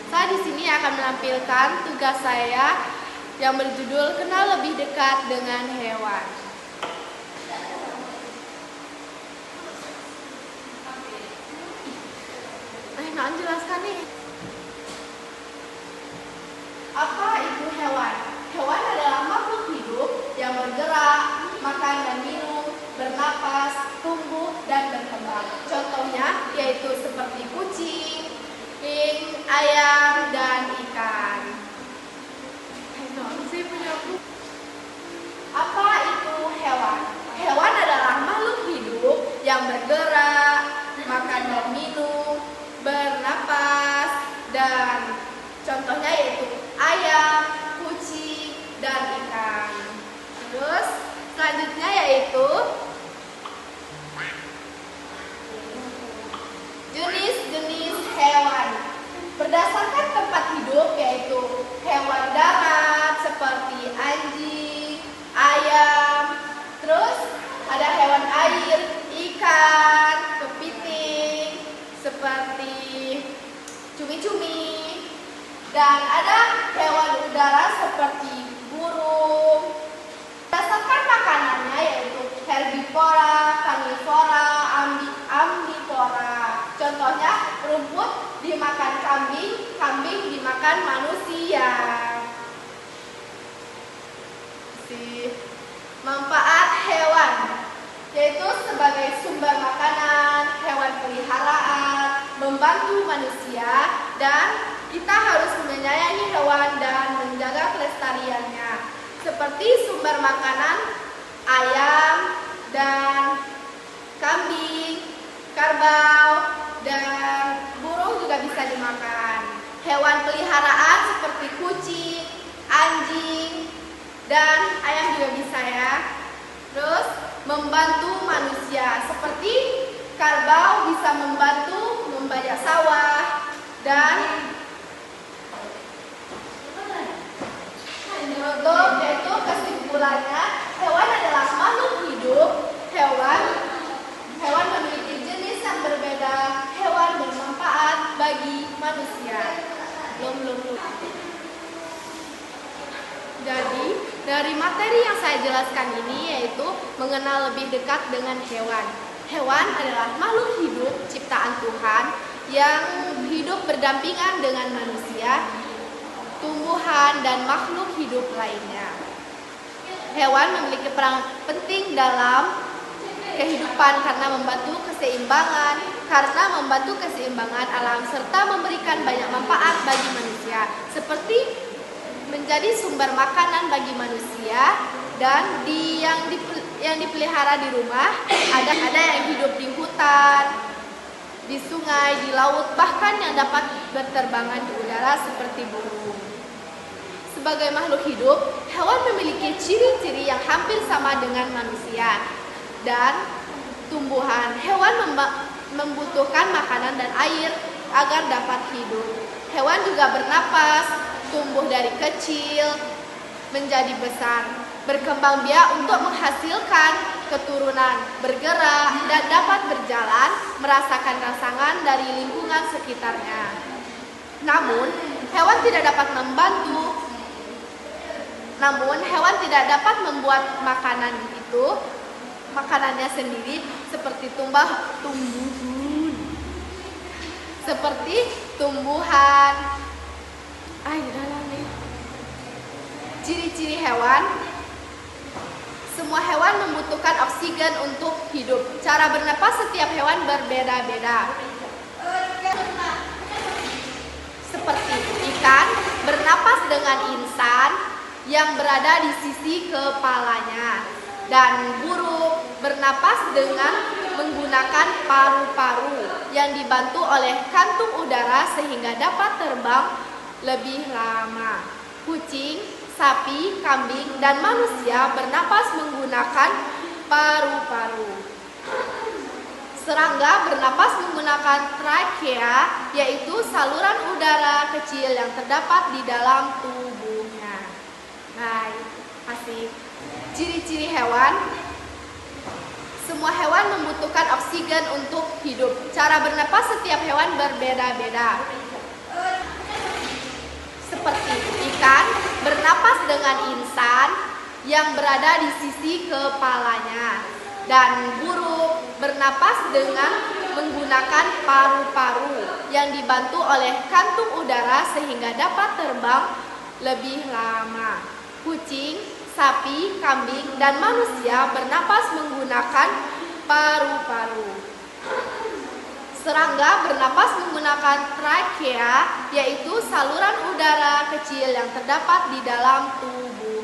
Saya di sini akan menampilkan tugas saya yang berjudul Kenal Lebih Dekat dengan Hewan. Nah, jelaskan nih. Apa itu hewan? Hewan adalah makhluk hidup yang bergerak, makan dan minum, bernapas, tumbuh dan berkembang. Contohnya yaitu seperti kucing, ayam, dan ikan. Apa itu hewan? Hewan adalah makhluk hidup yang bergerak, makan dan minum, bernapas, dan contohnya yaitu ayam, kucing, dan ikan. Terus selanjutnya yaitu jenis-jenis hewan. Berdasarkan tempat hidup yaitu hewan darat seperti anjing, ayam, terus ada hewan air, ikan, kepiting, seperti cumi-cumi, dan ada hewan udara seperti burung. Berdasarkan makanannya yaitu herbivora, karnivora, ambivora. Contohnya rumput dimakan kambing, kambing dimakan manusia. Manfaat hewan yaitu sebagai sumber makanan, hewan peliharaan, membantu manusia, dan kita harus menyayangi hewan dan menjaga kelestariannya. Seperti sumber makanan ayam dan kambing, kerbau, dan burung juga bisa dimakan. Hewan peliharaan seperti kucing, anjing, dan ayam juga bisa ya. Terus membantu manusia seperti kerbau bisa membantu membajak sawah, dan menutup yaitu kesimpulannya hewan adalah makhluk hidup. Hewan memiliki jenis yang berbeda. Hewan bermanfaat bagi manusia. Jadi dari materi yang saya jelaskan ini yaitu mengenal lebih dekat dengan hewan. Hewan adalah makhluk hidup ciptaan Tuhan yang hidup berdampingan dengan manusia, tumbuhan, dan makhluk hidup lainnya. Hewan memiliki peran penting dalam kehidupan karena membantu keseimbangan alam serta memberikan banyak manfaat bagi manusia, seperti menjadi sumber makanan bagi manusia, dan yang dipelihara di rumah, ada yang hidup di hutan, di sungai, di laut, bahkan yang dapat berterbangan di udara seperti burung. Sebagai makhluk hidup, hewan memiliki ciri-ciri yang hampir sama dengan manusia dan tumbuhan. Hewan membutuhkan makanan dan air agar dapat hidup. Hewan juga bernapas, tumbuh dari kecil menjadi besar, berkembang biak untuk menghasilkan keturunan, bergerak, dan dapat berjalan, merasakan rangsangan dari lingkungan sekitarnya. Namun, hewan tidak dapat membuat makanannya sendiri seperti tumbuhan. Ciri-ciri hewan. Semua hewan membutuhkan oksigen untuk hidup. Cara bernapas setiap hewan berbeda-beda. Seperti ikan bernapas dengan insang yang berada di sisi kepalanya, dan burung bernapas dengan menggunakan paru-paru yang dibantu oleh kantung udara sehingga dapat terbang lebih lama. Kucing, sapi, kambing, dan manusia bernapas menggunakan paru-paru. Serangga bernapas menggunakan trakea, yaitu saluran udara kecil yang terdapat di dalam tubuhnya. Nah, kasih ciri-ciri hewan. Semua hewan membutuhkan oksigen untuk hidup. Cara bernapas setiap hewan berbeda-beda. yang berada di sisi kepalanya. Dan burung bernapas dengan menggunakan paru-paru yang dibantu oleh kantung udara sehingga dapat terbang lebih lama. Kucing, sapi, kambing, dan manusia bernapas menggunakan paru-paru. Serangga bernapas menggunakan trakea, yaitu saluran udara kecil yang terdapat di dalam tubuh.